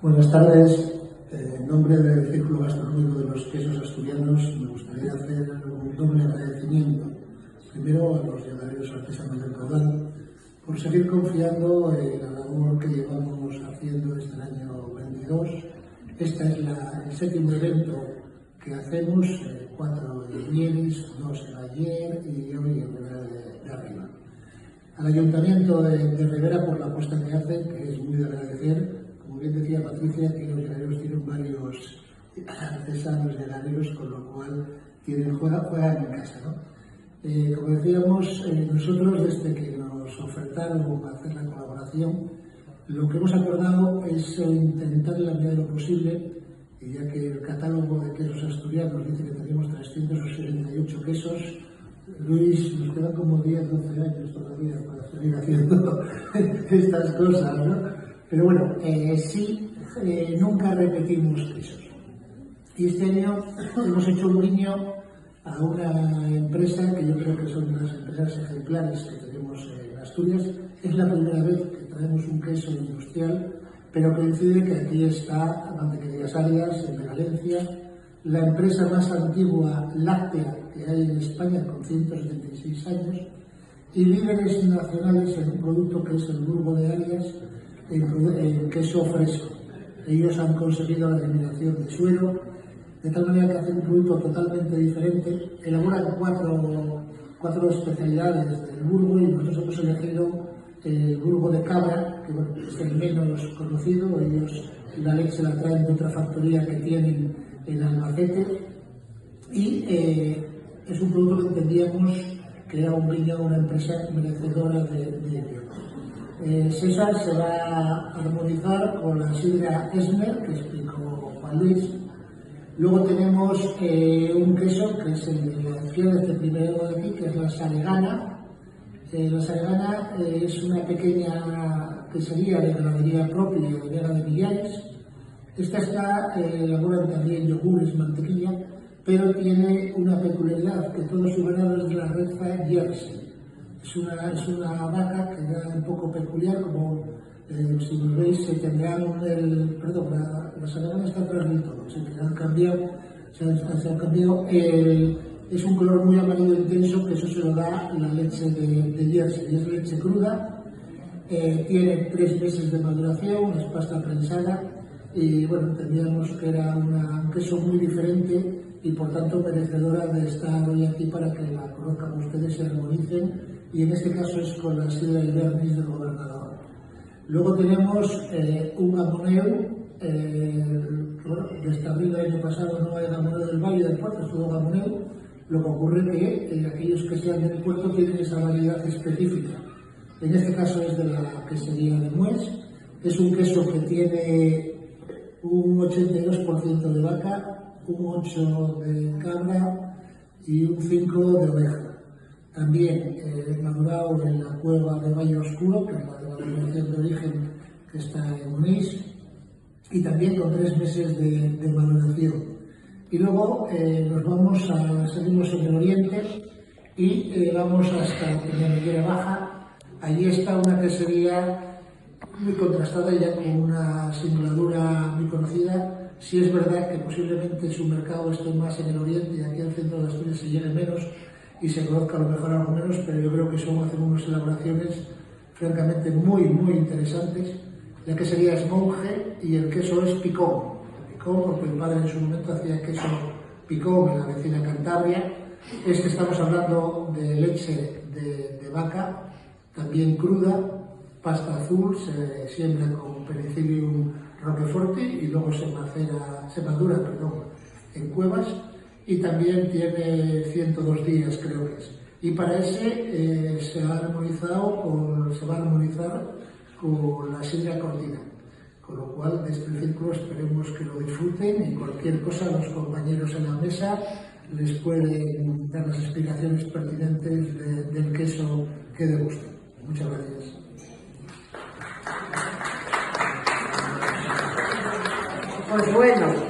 Buenas tardes. En nombre del Círculo Gastronómico de los Quesos Asturianos me gustaría hacer un doble agradecimiento. Primero a los llanarios artesanos del Caudal por seguir confiando en la labor que llevamos haciendo desde el año 22. Este es el séptimo evento que hacemos, 4 en Lieris, 2 en Ayer y hoy en Ribera de Arriba. Al Ayuntamiento de Ribera por la apuesta que hacen, que es muy de agradecer. Como bien decía Patricia, que los llaneros tienen varios artesanos llaneros, con lo cual juegan en casa, ¿no? Como decíamos, nosotros desde que nos ofertaron hacer la colaboración, lo que hemos acordado es intentar en la medida de lo posible, y ya que el catálogo de quesos asturianos dice que tenemos 378 quesos, Luis, nos quedan como 10, 12 años todavía para seguir haciendo estas cosas, ¿no? Pero bueno, nunca repetimos quesos. Y este año hemos hecho un guiño a una empresa que yo creo que son las empresas ejemplares que tenemos en Asturias. Es la primera vez que traemos un queso industrial, pero coincide que aquí está Mantequerías Arias, de Valencia, la empresa más antigua láctea que hay en España, con 176 años, y líderes nacionales en un producto que es el Burgo de Arias, en queso fresco. Ellos han conseguido la eliminación de suero, de tal manera que hacen un producto totalmente diferente. Elaboran cuatro especialidades del Burgo y nosotros hemos elegido el Burgo de cabra, que bueno, es el menos conocido. Ellos la leche la traen de otra factoría que tienen en Albacete y es un producto que entendíamos que era un guiño a una empresa merecedora de ello. César se va a armonizar con la sidra Esmer, que explicó Juan Luis. Luego tenemos un queso que es el de este primero de aquí, que es la Saregana. La Saregana es una pequeña quesería de ganadería propia de Vega de Millares. Esta elaboran también yogures, mantequilla, pero tiene una peculiaridad, que todo su ganado es de la raza Jersey. Es una vaca que era un poco peculiar, como si lo veis, la Saregana está atrás del todo, se han cambiado. Es un color muy amarillo intenso, que eso se lo da la leche de Jersey, es leche cruda, tiene 3 meses de maduración, es pasta prensada, y bueno, entendíamos que era un queso muy diferente y por tanto merecedora de estar hoy aquí para que la conozcan ustedes, se armonicen, y en este caso es con la sidra Ibernis del Gobernador. Luego tenemos un gamoneo, desde abril del año pasado no hay gamoneo del Valle del Puerto, es todo gamoneo. Lo que ocurre que aquellos que sean del puerto tienen esa variedad específica. En este caso es de la quesería de Mues. Es un queso que tiene un 82% de vaca, un 8% de cabra y un 5% de oveja. También madurado en la cueva de Valle Oscuro, que es la denominación de origen que está en Unís, y también con 3 meses de maduración. Y luego seguimos en el oriente y vamos hasta Peñamellera Baja. Allí está una quesería muy contrastada, ya con una singladura muy conocida. Sí es verdad que posiblemente su mercado esté más en el oriente y aquí al centro de Asturias se llene menos y se conozca a lo mejor algo menos, pero yo creo que hacen unas elaboraciones francamente muy, muy interesantes. La quesería es Monje y el queso es Picón. Picón porque el padre en su momento hacía queso Picón en la vecina Cantabria. Estamos hablando de leche de vaca, también cruda, pasta azul, se siembra con Penicillium roqueforti y luego se madura en cuevas, y también tiene 102 días, creo que es. Y para ese se va a armonizar con la sidra Cortina. Con lo cual, desde el círculo esperemos que lo disfruten, y cualquier cosa los compañeros en la mesa les pueden dar las explicaciones pertinentes del queso que degusten. Muchas gracias. Pues bueno.